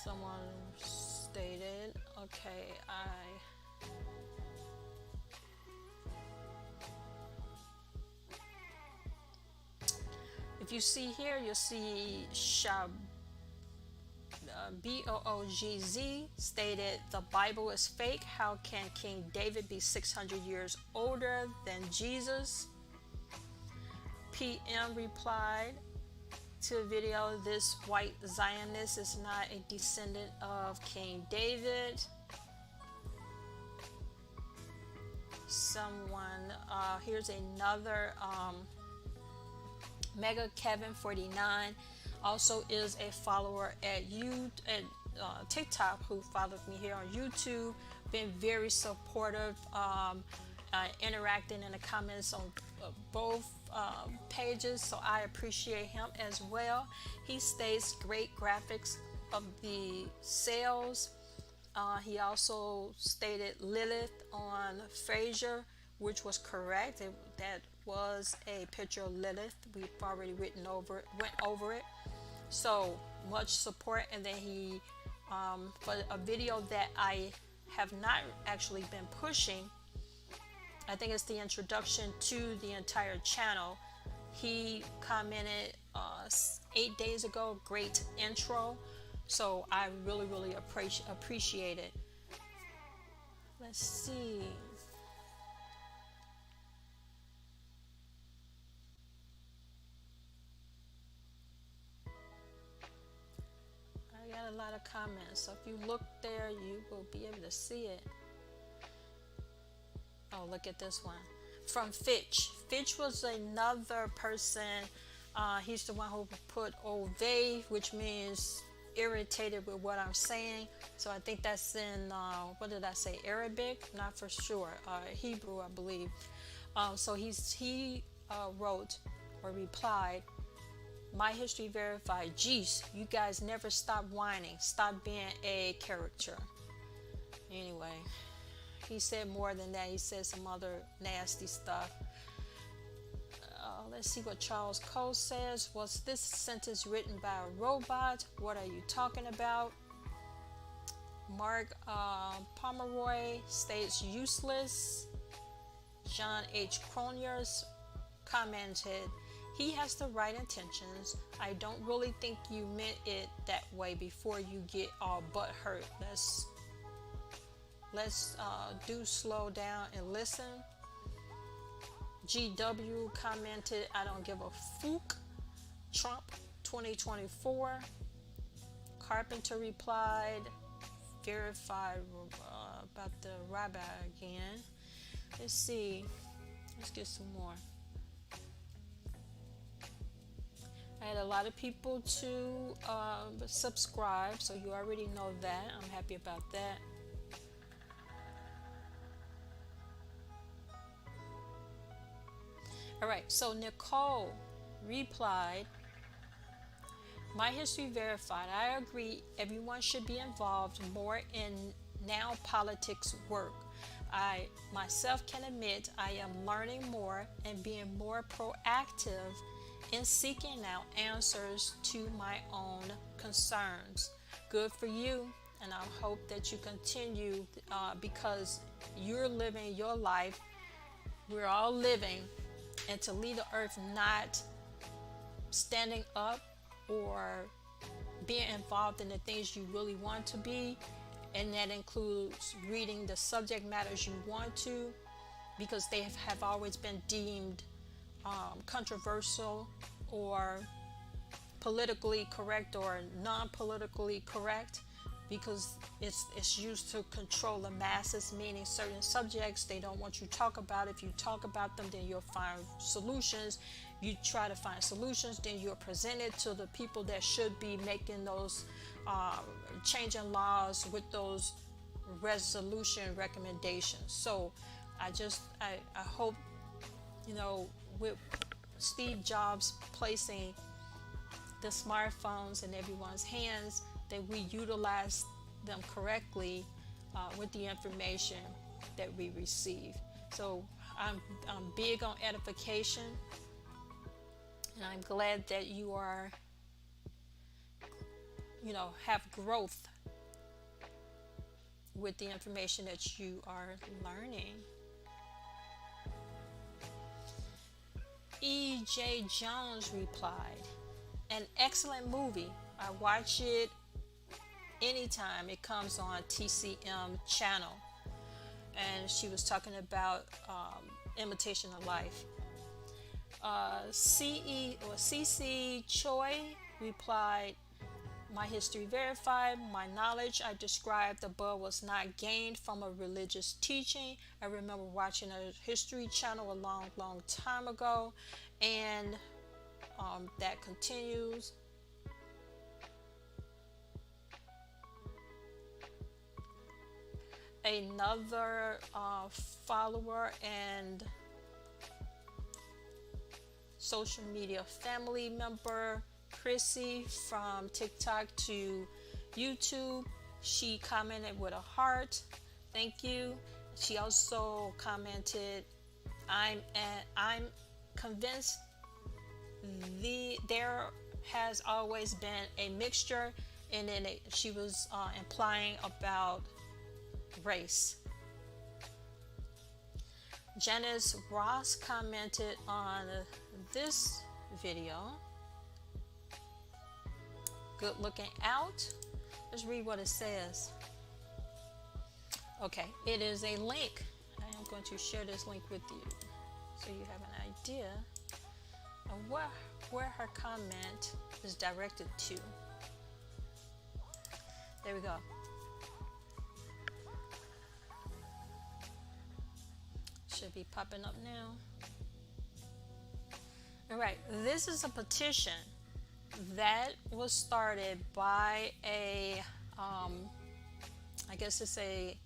Someone stated, okay, if you see here, you'll see Boogz stated, the Bible is fake. How can King David be 600 years older than Jesus? PM replied to a video, this white Zionist is not a descendant of King David. Someone, here's another, Mega Kevin 49 also is a follower at TikTok, who followed me here on YouTube, been very supportive, interacting in the comments on both pages, so I appreciate him as well. He states great graphics of the sales. He also stated Lilith on Frasier, which was correct. That was a picture of Lilith. We've already went over it. So much support. And then he, for a video that I have not actually been pushing, I think it's the introduction to the entire channel. He commented 8 days ago, great intro. So I really, really appreciate it. Let's see. I got a lot of comments, so if you look there, you will be able to see it. Oh, look at this one from Fitch. Fitch was another person. He's the one who put Ove, which means irritated with what I'm saying. So I think that's in what did I say, Arabic? Not for sure. Hebrew, I believe. So he wrote or replied, my history verified. Jeez, you guys never stop whining. Stop being a caricature. Anyway, he said more than that. He said some other nasty stuff. Let's see what Charles Cole says. Was this sentence written by a robot? What are you talking about? Mark Pomeroy states useless. John H. Croniers commented, he has the right intentions. I don't really think you meant it that way before you get all butt hurt. Let's do slow down and listen. GW commented, I don't give a fook. Trump 2024. Carpenter replied, verified about the rabbi again. Let's see. Let's get some more. I had a lot of people to subscribe, so you already know that. I'm happy about that. All right, so Nicole replied, my history verified. I agree everyone should be involved more in now politics work. I myself can admit I am learning more and being more proactive in seeking out answers to my own concerns. Good for you, and I hope that you continue because you're living your life. We're all living. And to leave the earth not standing up or being involved in the things you really want to be, and that includes reading the subject matters you want to, because they have always been deemed controversial or politically correct or non-politically correct, because it's used to control the masses, meaning certain subjects they don't want you to talk about. If you talk about them, then you'll find solutions. You try to find solutions, then you're presented to the people that should be making those changing laws with those resolution recommendations. So I hope, with Steve Jobs placing the smartphones in everyone's hands, that we utilize them correctly with the information that we receive. So I'm big on edification, and I'm glad that you are, have growth with the information that you are learning. E.J. Jones replied, "An excellent movie. I watch it anytime it comes on TCM channel." And she was talking about Imitation of Life. CC Choi replied, "My history verified. My knowledge I described above was not gained from a religious teaching. I remember watching a history channel a long time ago." And that continues. Another follower and social media family member, Chrissy, from TikTok to YouTube, she commented with a heart. Thank you. She also commented, I'm convinced there has always been a mixture, and then she was implying about race. Janice Ross commented on this video, "Good looking out." Let's read what it says. Okay, it is a link. I am going to share this link with you so you have an idea of where her comment is directed to. There we go. Should be popping up now. All right, this is a petition that was started by a I guess it's a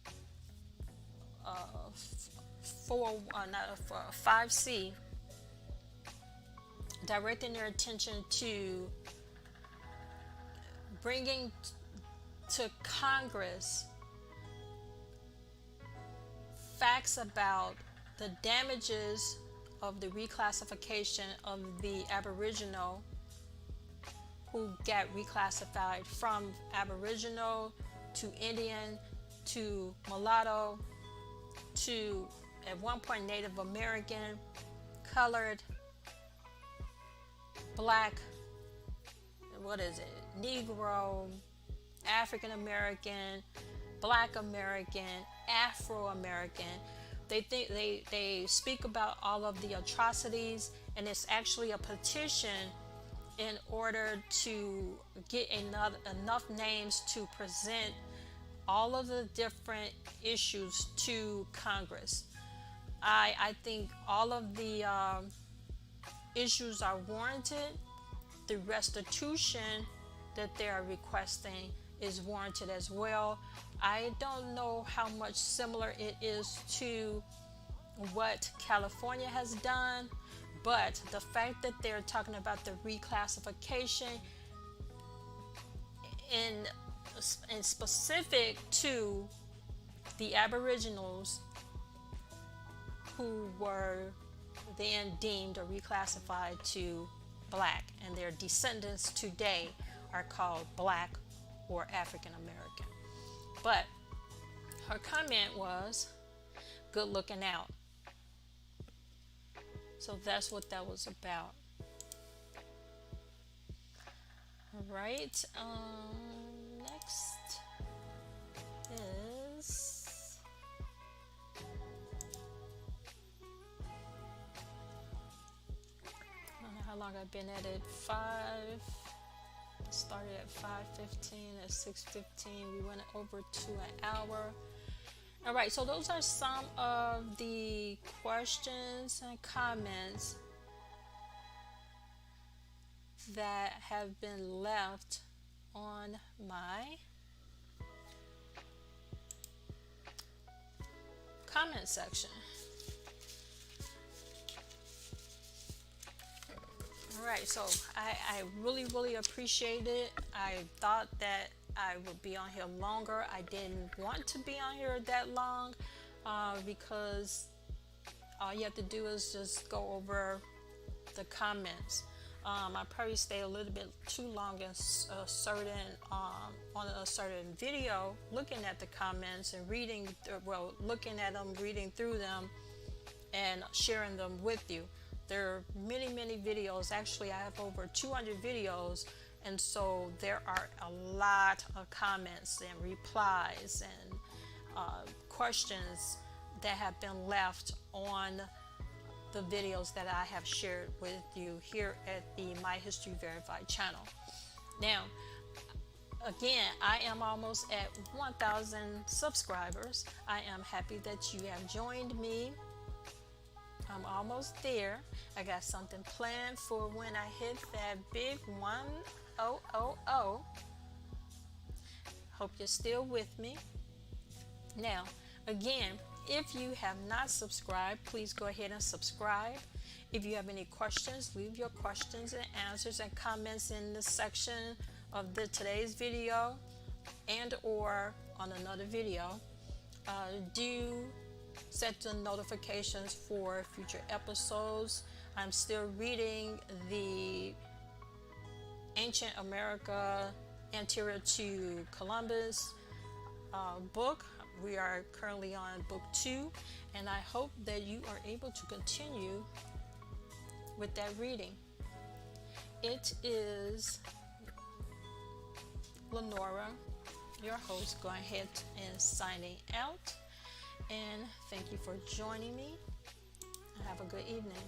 5C, directing their attention to bringing to Congress facts about the damages of the reclassification of the Aboriginal who got reclassified from Aboriginal to Indian to mulatto to, at one point, Native American, colored, black, Negro, African American, Black American, Afro American. They speak about all of the atrocities, and it's actually a petition in order to get enough names to present all of the different issues to Congress. I think all of the issues are warranted. The restitution that they are requesting is warranted as well. I don't know how much similar it is to what California has done, but the fact that they're talking about the reclassification in specific to the Aboriginals who were then deemed or reclassified to Black, and their descendants today are called Black or African American. But her comment was, "Good looking out." So that's what that was about. All right. Next is I don't know how long I've been at it. Started at 5:15. At 6:15, we went over to an hour. All right, so those are some of the questions and comments that have been left on my comment section. All right, so I really appreciate it. I thought that I would be on here longer. I didn't want to be on here that long because all you have to do is just go over the comments. I probably stay a little bit too long in a certain on a certain video, looking at the comments and reading, looking at them, reading through them, and sharing them with you. There are many videos. Actually, I have over 200 videos, and so there are a lot of comments and replies and questions that have been left on the videos that I have shared with you here at the My History Verified channel. Now, again, I am almost at 1,000 subscribers. I am happy that you have joined me. I'm almost there. I got something planned for when I hit that big 1,000. Hope you're still with me. Now, again, if you have not subscribed, please go ahead and subscribe. If you have any questions, leave your questions and answers and comments in the section of today's video and or on another video. Do set the notifications for future episodes. I'm still reading the Ancient America Anterior to Columbus book. We are currently on book 2, and I hope that you are able to continue with that reading. It is Lenora, your host, going ahead and signing out. And thank you for joining me. Have a good evening.